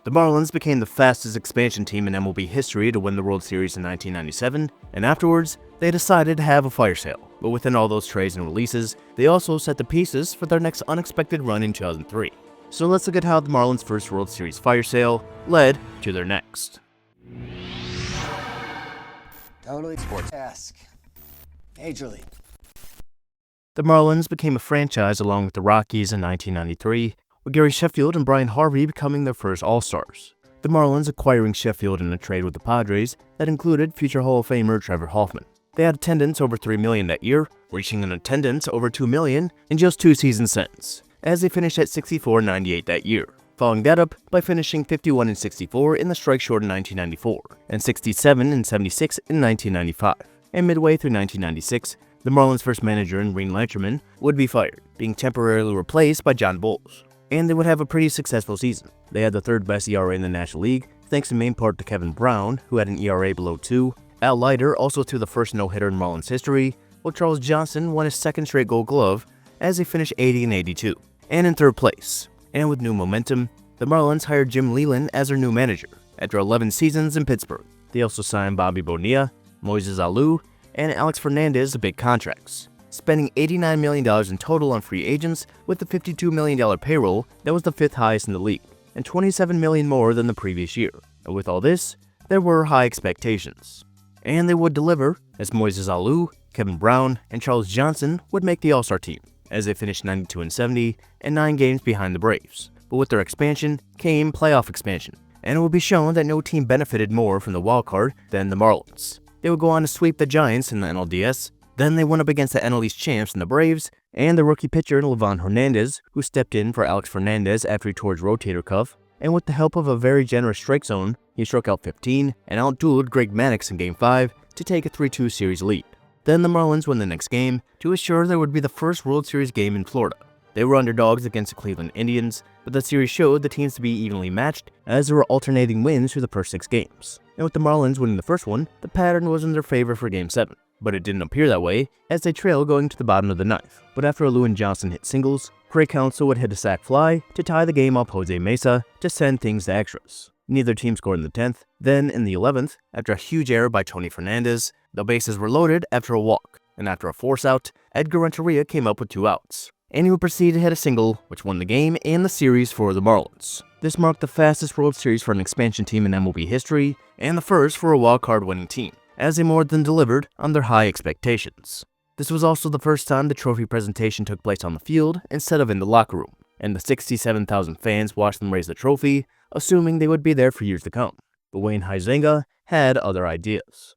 The Marlins became the fastest expansion team in MLB history to win the World Series in 1997, and afterwards, they decided to have a fire sale. But within all those trades and releases, they also set the pieces for their next unexpected run in 2003. So let's look at how the Marlins' first World Series fire sale led to their next. Totally sports-esque. Major League. The Marlins became a franchise along with the Rockies in 1993, with Gary Sheffield and Brian Harvey becoming their first All-Stars. The Marlins acquiring Sheffield in a trade with the Padres that included future Hall of Famer Trevor Hoffman. They had attendance over 3 million that year, reaching an attendance over 2 million in just 2 seasons since, as they finished at 64-98 that year, following that up by finishing 51-64 in the strike-shortened 1994, and 67-76 in 1995. And midway through 1996, the Marlins' first manager, Green Lanterman, would be fired, being temporarily replaced by John Bowles. And they would have a pretty successful season. They had the third best ERA in the National League, thanks in main part to Kevin Brown, who had an ERA below 2. Al Leiter also threw the first no-hitter in Marlins history, while Charles Johnson won his second straight Gold Glove as they finished 80-82, and in third place. And with new momentum, the Marlins hired Jim Leyland as their new manager after 11 seasons in Pittsburgh. They also signed Bobby Bonilla, Moises Alou, and Alex Fernandez to big contracts, spending $89 million in total on free agents with a $52 million payroll that was the 5th highest in the league, and $27 million more than the previous year. And with all this, there were high expectations. And they would deliver, as Moises Alou, Kevin Brown, and Charles Johnson would make the All-Star team, as they finished 92-70 and 9 games behind the Braves. But with their expansion came playoff expansion, and it would be shown that no team benefited more from the wild card than the Marlins. They would go on to sweep the Giants in the NLDS. Then they went up against the NL East champs in the Braves, and the rookie pitcher Livan Hernandez, who stepped in for Alex Fernandez after he tore his rotator cuff, and with the help of a very generous strike zone, he struck out 15 and outdueled Greg Maddux in Game 5 to take a 3-2 series lead. Then the Marlins won the next game to assure there would be the first World Series game in Florida. They were underdogs against the Cleveland Indians, but the series showed the teams to be evenly matched as there were alternating wins through the first 6 games. And with the Marlins winning the first one, the pattern was in their favor for Game 7. But it didn't appear that way, as they trailed going to the bottom of the 9th. But after Alou and Johnson hit singles, Craig Counsell would hit a sac fly to tie the game off Jose Mesa to send things to extras. Neither team scored in the 10th. Then, in the 11th, after a huge error by Tony Fernandez, the bases were loaded after a walk, and after a force out, Edgar Renteria came up with 2 outs. And he would proceed to hit a single, which won the game and the series for the Marlins. This marked the fastest World Series for an expansion team in MLB history, and the first for a wild-card winning team, as they more than delivered on their high expectations. This was also the first time the trophy presentation took place on the field instead of in the locker room, and the 67,000 fans watched them raise the trophy, assuming they would be there for years to come. But Wayne Huizenga had other ideas.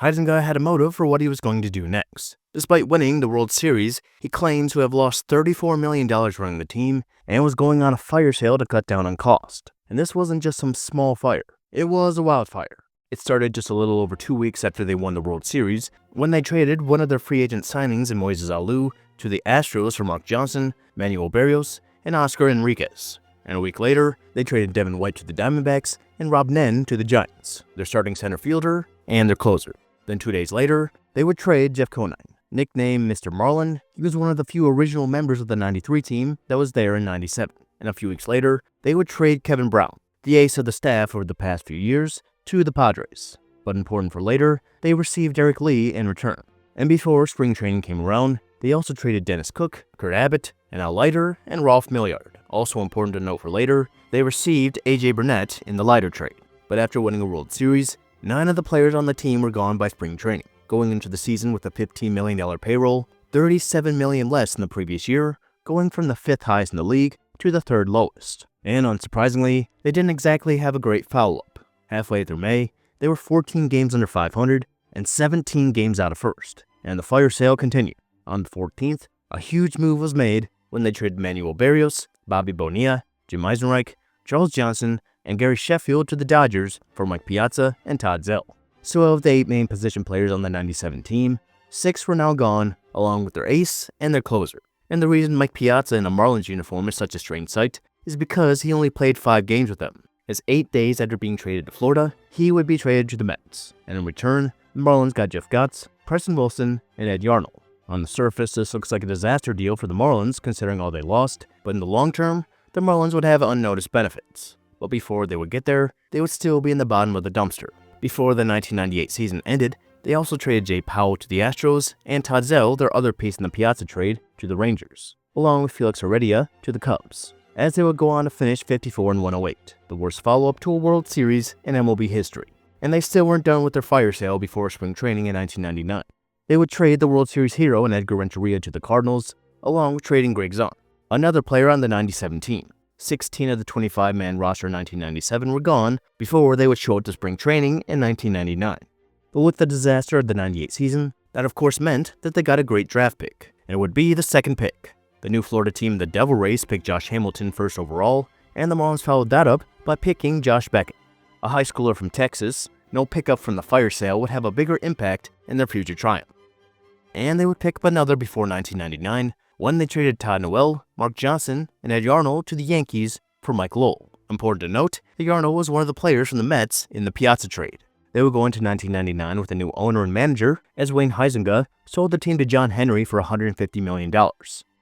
Huizenga had a motive for what he was going to do next. Despite winning the World Series, he claimed to have lost $34 million running the team and was going on a fire sale to cut down on cost. And this wasn't just some small fire, it was a wildfire. It started just a little over 2 weeks after they won the World Series, when they traded one of their free agent signings in Moises Alou to the Astros for Mark Johnson, Manuel Barrios, and Oscar Enriquez. And a week later, they traded Devin White to the Diamondbacks and Rob Nen to the Giants, their starting center fielder and their closer. Then 2 days later, they would trade Jeff Conine. Nicknamed Mr. Marlin, he was one of the few original members of the 93 team that was there in 97. And a few weeks later, they would trade Kevin Brown, the ace of the staff over the past few years, to the Padres. But important for later, they received Eric Lee in return. And before spring training came around, they also traded Dennis Cook, Kurt Abbott, and Al Leiter, and Rolf Milliard. Also important to note for later, they received A.J. Burnett in the Leiter trade. But after winning a World Series, 9 of the players on the team were gone by spring training, going into the season with a $15 million payroll, $37 million less than the previous year, going from the 5th highest in the league to the 3rd lowest. And unsurprisingly, they didn't exactly have a great follow-up. Halfway through May, they were 14 games under 500 and 17 games out of first, and the fire sale continued. On the 14th, a huge move was made when they traded Manuel Barrios, Bobby Bonilla, Jim Eisenreich, Charles Johnson, and Gary Sheffield to the Dodgers for Mike Piazza and Todd Zell. So of the 8 main position players on the 97 team, 6 were now gone, along with their ace and their closer. And the reason Mike Piazza in a Marlins uniform is such a strange sight is because he only played 5 games with them, as 8 days after being traded to Florida, he would be traded to the Mets. And in return, the Marlins got Jeff Gotts, Preston Wilson, and Ed Yarnall. On the surface, this looks like a disaster deal for the Marlins considering all they lost, but in the long term, the Marlins would have unnoticed benefits. but before they would get there, they would still be in the bottom of the dumpster. Before the 1998 season ended, they also traded Jay Powell to the Astros and Todd Zell, their other piece in the Piazza trade, to the Rangers, along with Felix Heredia to the Cubs, as they would go on to finish 54-108, the worst follow-up to a World Series in MLB history. And they still weren't done with their fire sale before spring training in 1999. They would trade the World Series hero in Edgar Renteria to the Cardinals, along with trading Greg Zahn, another player on the 97 team. 16 of the 25-man roster in 1997 were gone before they would show up to spring training in 1999. But with the disaster of the 98 season, that of course meant that they got a great draft pick, and it would be the second pick. The new Florida team, the Devil Rays, picked Josh Hamilton first overall, and the Marlins followed that up by picking Josh Beckett, a high schooler from Texas. No pickup from the fire sale would have a bigger impact in their future triumph. And they would pick up another before 1999, when they traded Todd Noel, Mark Johnson, and Ed Yarnall to the Yankees for Mike Lowell. Important to note that Yarnall was one of the players from the Mets in the Piazza trade. They would go into 1999 with a new owner and manager, as Wayne Huizenga sold the team to John Henry for $150 million.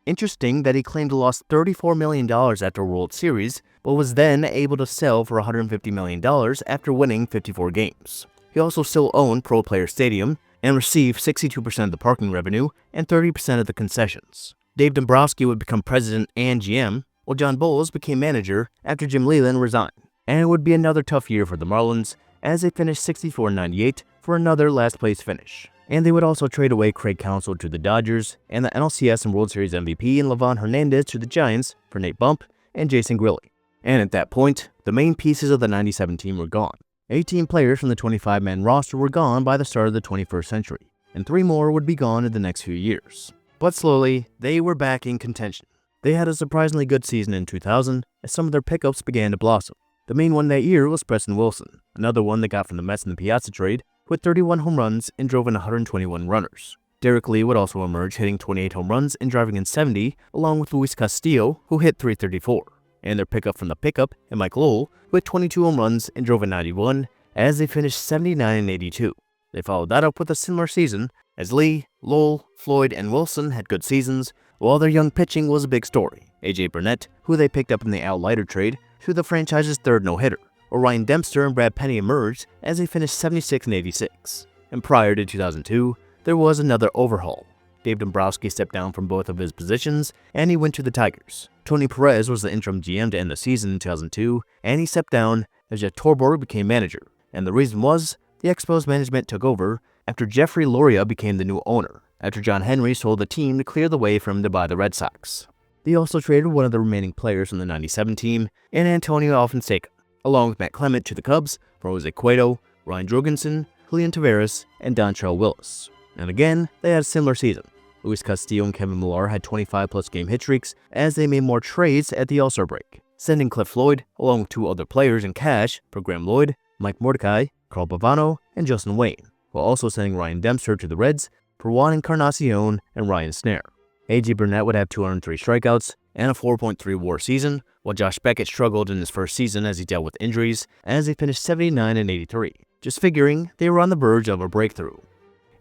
Interesting that he claimed to lost $34 million after a World Series, but was then able to sell for $150 million after winning 54 games. He also still owned Pro Player Stadium and received 62% of the parking revenue and 30% of the concessions. Dave Dombrowski would become president and GM, while John Bowles became manager after Jim Leyland resigned. And it would be another tough year for the Marlins, as they finished 64-98 for another last-place finish. And they would also trade away Craig Counsell to the Dodgers, and the NLCS and World Series MVP and Livan Hernandez to the Giants for Nate Bump and Jason Grilli. And at that point, the main pieces of the 97 team were gone. 18 players from the 25-man roster were gone by the start of the 21st century, and 3 more would be gone in the next few years. But slowly, they were back in contention. They had a surprisingly good season in 2000, as some of their pickups began to blossom. The main one that year was Preston Wilson, another one they got from the Mets in the Piazza trade, who had 31 home runs and drove in 121 runners. Derek Lee would also emerge, hitting 28 home runs and driving in 70, along with Luis Castillo, who hit 334. And their pickup from the pickup, and Mike Lowell, who hit 22 home runs and drove in 91, as they finished 79-82. They followed that up with a similar season, as Lee, Lowell, Floyd, and Wilson had good seasons, while their young pitching was a big story. A.J. Burnett, who they picked up in the Al Leiter trade, threw the franchise's third no-hitter, while Ryan Dempster and Brad Penny emerged as they finished 76-86. And prior to 2002, there was another overhaul. Dave Dombrowski stepped down from both of his positions, and he went to the Tigers. Tony Perez was the interim GM to end the season in 2002, and he stepped down as Jeff Torborg became manager. And the reason was, the Expos management took over after Jeffrey Loria became the new owner, after John Henry sold the team to clear the way for him to buy the Red Sox. They also traded one of the remaining players from the 97 team, and Antonio Alfonseca, along with Matt Clement to the Cubs for Jose Cueto, Ryan Jorgensen, Julian Taveras, and Dontrelle Willis. And again, they had a similar season. Luis Castillo and Kevin Millar had 25-plus game hit streaks as they made more trades at the All-Star break, sending Cliff Floyd, along with 2 other players in cash for Graham Lloyd, Mike Mordecai, Carl Pavano, and Justin Wayne, while also sending Ryan Dempster to the Reds for Juan Encarnacion and Ryan Snare. A.J. Burnett would have 203 strikeouts and a 4.3 WAR season, while Josh Beckett struggled in his first season as he dealt with injuries, as they finished 79-83, just figuring they were on the verge of a breakthrough.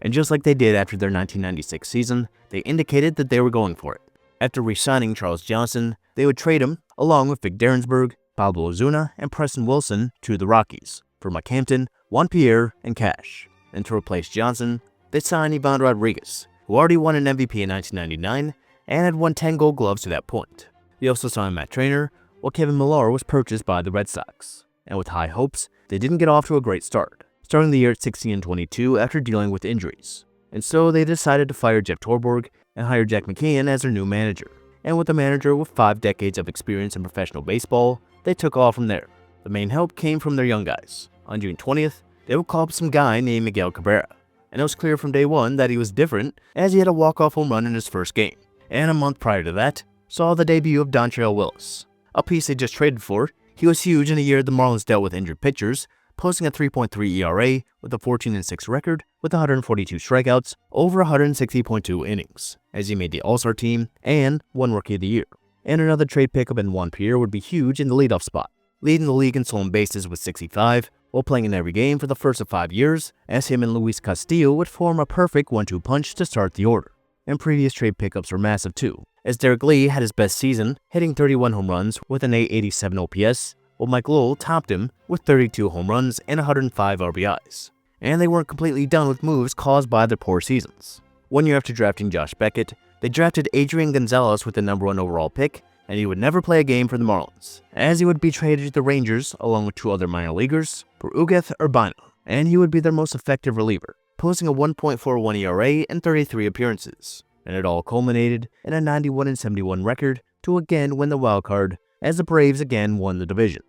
And just like they did after their 1996 season, they indicated that they were going for it. After re-signing Charles Johnson, they would trade him, along with Vic Derensburg, Pablo Ozuna, and Preston Wilson, to the Rockies, for Mike Hampton, Juan Pierre, and cash. And to replace Johnson, they signed Ivan Rodriguez, who already won an MVP in 1999 and had won 10 Gold Gloves to that point. They also signed Matt Trainer, while Kevin Millar was purchased by the Red Sox. And with high hopes, they didn't get off to a great start, starting the year at 16-22 after dealing with injuries. And so they decided to fire Jeff Torborg and hire Jack McKeon as their new manager. And with a manager with 5 decades of experience in professional baseball, they took off from there. The main help came from their young guys. On June 20th, they would call up some guy named Miguel Cabrera. And it was clear from day one that he was different, as he had a walk-off home run in his first game. And a month prior to that, saw the debut of Dontrelle Willis, a piece they just traded for. He was huge in a year the Marlins dealt with injured pitchers, posting a 3.3 ERA with a 14-6 record with 142 strikeouts over 160.2 innings, as he made the All-Star team and won Rookie of the Year. And another trade pickup in Juan Pierre would be huge in the leadoff spot, leading the league in stolen bases with 65, while playing in every game for the first of 5 years, as him and Luis Castillo would form a perfect 1-2 punch to start the order. And previous trade pickups were massive too, as Derek Lee had his best season, hitting 31 home runs with an .887 OPS, while Mike Lowell topped him with 32 home runs and 105 RBIs. And they weren't completely done with moves caused by their poor seasons. 1 year after drafting Josh Beckett, they drafted Adrian Gonzalez with the #1 overall pick, and he would never play a game for the Marlins, as he would be traded to the Rangers along with 2 other minor leaguers, for Ugeth Urbina, and he would be their most effective reliever, posting a 1.41 ERA and 33 appearances. And it all culminated in a 91-71 record to again win the wild card, as the Braves again won the division.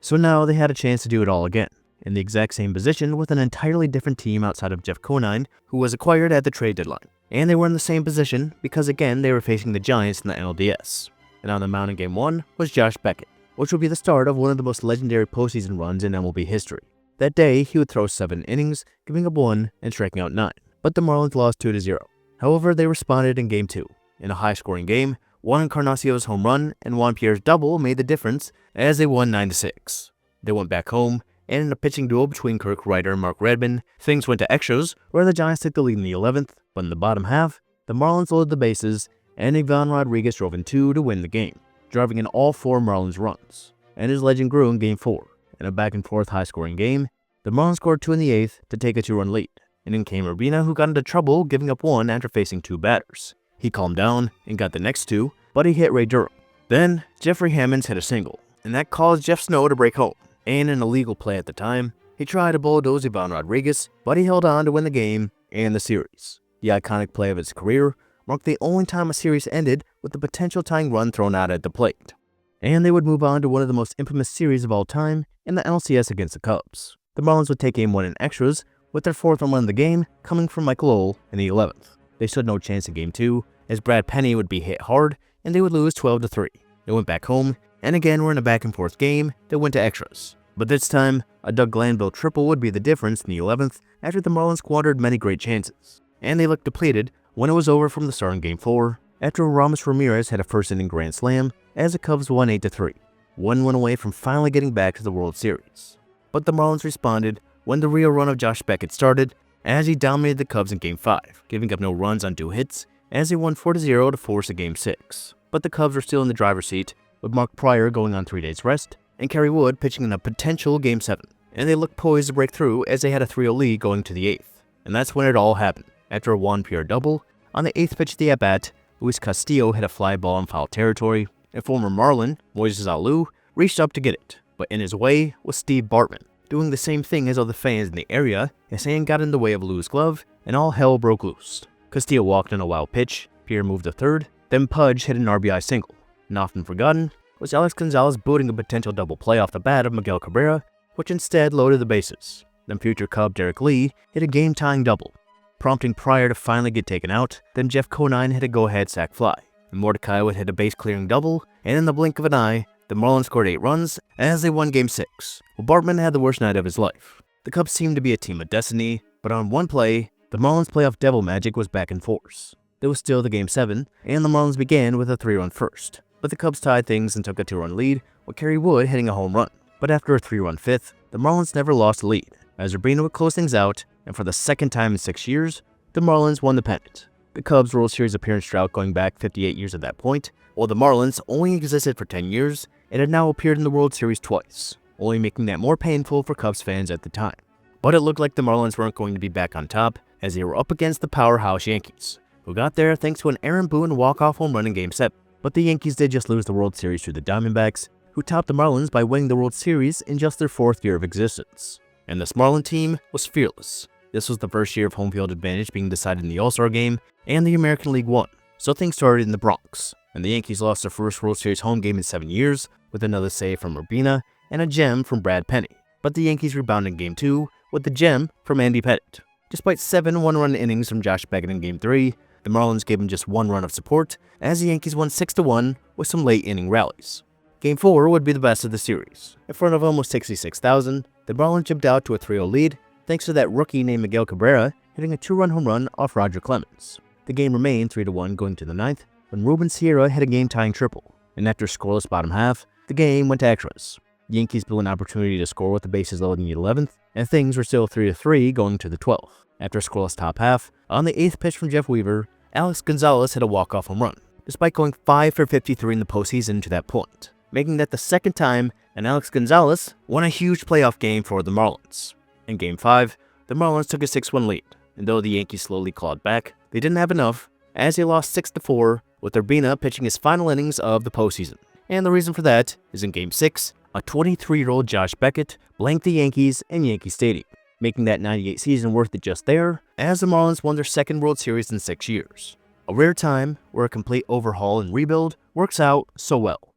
So now they had a chance to do it all again, in the exact same position with an entirely different team outside of Jeff Conine, who was acquired at the trade deadline. And they were in the same position because again they were facing the Giants in the NLDS. And on the mound in Game 1 was Josh Beckett, which would be the start of one of the most legendary postseason runs in MLB history. That day, he would throw 7 innings, giving up 1 and striking out 9, but the Marlins lost 2-0. However, they responded in Game 2. In a high-scoring game, Juan Encarnacion's home run and Juan Pierre's double made the difference as they won 9-6. They went back home, and in a pitching duel between Kirk Ryder and Mark Redmond, things went to extras where the Giants took the lead in the 11th, but in the bottom half, the Marlins loaded the bases, and Ivan Rodriguez drove in 2 to win the game, driving in all 4 Marlins runs. And his legend grew in Game 4. In a back-and-forth high-scoring game, the Marlins scored 2 in the 8th to take a 2-run lead, and in came Urbina, who got into trouble giving up 1 after facing 2 batters. He calmed down and got the next 2, but he hit Ray Durham. Then, Jeffrey Hammonds hit a single, and that caused Jeff Snow to break home. And in a legal play at the time, he tried to bulldoze Ivan Rodriguez, but he held on to win the game and the series. The iconic play of his career marked the only time a series ended with the potential tying run thrown out at the plate. And they would move on to one of the most infamous series of all time in the NLCS against the Cubs. The Marlins would take Game 1 in extras, with their 4th home run of the game coming from Mike Lowell in the 11th. They stood no chance in Game 2, as Brad Penny would be hit hard, and they would lose 12-3. They went back home, and again were in a back-and-forth game that went to extras. But this time, a Doug Glanville triple would be the difference in the 11th after the Marlins squandered many great chances. And they looked depleted when it was over from the start in Game 4, after Ramos Ramirez had a first-inning grand slam as the Cubs won 8-3, 1 win away from finally getting back to the World Series. But the Marlins responded when the real run of Josh Beckett started, as he dominated the Cubs in Game 5, giving up no runs on 2 hits, as he won 4-0 to force a Game 6. But the Cubs were still in the driver's seat, with Mark Pryor going on 3 days rest, and Kerry Wood pitching in a potential Game 7. And they looked poised to break through as they had a 3-0 lead going to the 8th. And that's when it all happened. After a Juan Pierre double, on the 8th pitch of the at-bat, Luis Castillo hit a fly ball in foul territory, and former Marlin, Moises Alou, reached up to get it, but in his way was Steve Bartman, doing the same thing as other fans in the area. His hand got in the way of Alou's glove, and all hell broke loose. Castillo walked in a wild pitch, Pierre moved to third, then Pudge hit an RBI single. And often forgotten was Alex Gonzalez booting a potential double play off the bat of Miguel Cabrera, which instead loaded the bases. Then future Cub Derek Lee hit a game-tying double, prompting Pryor to finally get taken out. Then Jeff Conine hit a go-ahead sac fly, and Mordecai would hit a base-clearing double, and in the blink of an eye, the Marlins scored 8 runs as they won Game 6. Well, Bartman had the worst night of his life. The Cubs seemed to be a team of destiny, but on one play, the Marlins' playoff devil magic was back in force. There was still the Game 7, and the Marlins began with a 3-run first. But the Cubs tied things and took a 2-run lead, with Kerry Wood hitting a home run. But after a 3-run 5th, the Marlins never lost the lead, as Urbina would close things out, and for the second time in 6 years, the Marlins won the pennant. The Cubs' World Series appearance drought going back 58 years at that point, while the Marlins only existed for 10 years, and had now appeared in the World Series twice, only making that more painful for Cubs fans at the time. But it looked like the Marlins weren't going to be back on top, as they were up against the powerhouse Yankees, who got there thanks to an Aaron Boone walk-off home run in Game 7. But the Yankees did just lose the World Series to the Diamondbacks, who topped the Marlins by winning the World Series in just their 4th year of existence. And this Marlin team was fearless. This was the first year of home field advantage being decided in the All-Star Game, and the American League won. So things started in the Bronx, and the Yankees lost their first World Series home game in 7 years, with another save from Urbina and a gem from Brad Penny. But the Yankees rebounded in Game 2 with the gem from Andy Pettitte. Despite 7 one-run innings from Josh Beckett in Game 3, the Marlins gave him just 1 run of support, as the Yankees won 6-1 with some late inning rallies. Game 4 would be the best of the series. In front of almost 66,000, the Marlins jumped out to a 3-0 lead, thanks to that rookie named Miguel Cabrera hitting a 2-run home run off Roger Clemens. The game remained 3-1 going to the 9th, when Ruben Sierra hit a game-tying triple, and after a scoreless bottom half, the game went to extras. The Yankees blew an opportunity to score with the bases loaded in the 11th, and things were still 3-3 going to the 12th. After a scoreless top half, on the 8th pitch from Jeff Weaver, Alex Gonzalez hit a walk-off home run, despite going 5 for 53 in the postseason to that point. making that the second time and Alex Gonzalez won a huge playoff game for the Marlins. In Game 5, the Marlins took a 6-1 lead, and though the Yankees slowly clawed back, they didn't have enough, as they lost 6-4, with Urbina pitching his final innings of the postseason. And the reason for that is in Game 6, a 23-year-old Josh Beckett blanked the Yankees in Yankee Stadium, making that '98 season worth it just there, as the Marlins won their second World Series in 6 years. A rare time where a complete overhaul and rebuild works out so well.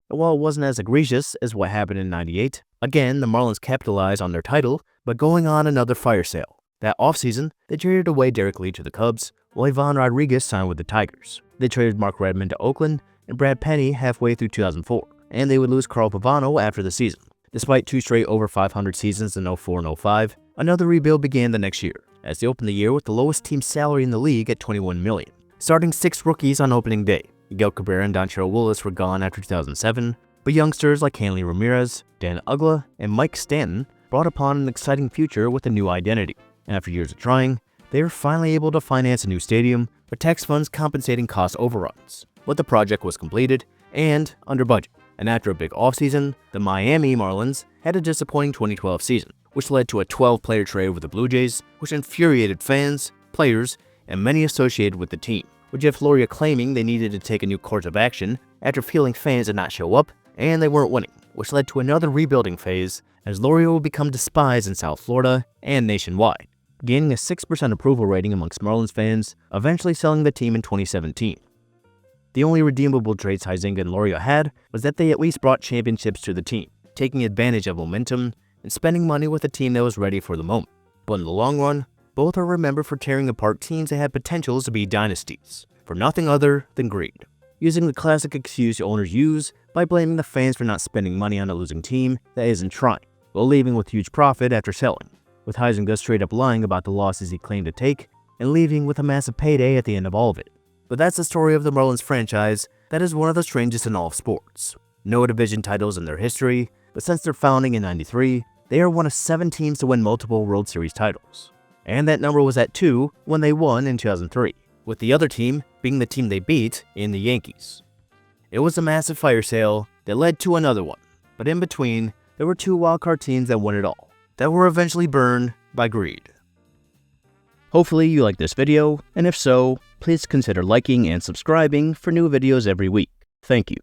And while it wasn't as egregious as what happened in '98, again, the Marlins capitalized on their title by going on another fire sale. That offseason, they traded away Derek Lee to the Cubs, while Ivan Rodriguez signed with the Tigers. They traded Mark Redmond to Oakland and Brad Penny halfway through 2004, and they would lose Carl Pavano after the season. Despite 2 straight over 500 seasons in 04 and 05, another rebuild began the next year, as they opened the year with the lowest team salary in the league at $21 million, starting 6 rookies on opening day. Miguel Cabrera and Dontrelle Willis were gone after 2007, but youngsters like Hanley Ramirez, Dan Uggla, and Mike Stanton brought upon an exciting future with a new identity. After years of trying, they were finally able to finance a new stadium with tax funds compensating cost overruns. But the project was completed and under budget. And after a big offseason, the Miami Marlins had a disappointing 2012 season, which led to a 12-player trade with the Blue Jays, which infuriated fans, players, and many associated with the team, with Jeff Loria claiming they needed to take a new course of action after feeling fans did not show up and they weren't winning, which led to another rebuilding phase as Loria would become despised in South Florida and nationwide, gaining a 6% approval rating amongst Marlins fans, eventually selling the team in 2017. The only redeemable traits Huizenga and Loria had was that they at least brought championships to the team, taking advantage of momentum and spending money with a team that was ready for the moment. But in the long run, both are remembered for tearing apart teams that had potentials to be dynasties, for nothing other than greed, using the classic excuse owners use by blaming the fans for not spending money on a losing team that isn't trying, while leaving with huge profit after selling, with Huizenga straight up lying about the losses he claimed to take and leaving with a massive payday at the end of all of it. But that's the story of the Marlins franchise that is one of the strangest in all of sports. No division titles in their history, but since their founding in '93, they are one of 7 teams to win multiple World Series titles. And that number was at 2 when they won in 2003, with the other team being the team they beat in the Yankees. It was a massive fire sale that led to another one, but in between, there were 2 wildcard teams that won it all, that were eventually burned by greed. Hopefully you liked this video, and if so, please consider liking and subscribing for new videos every week. Thank you.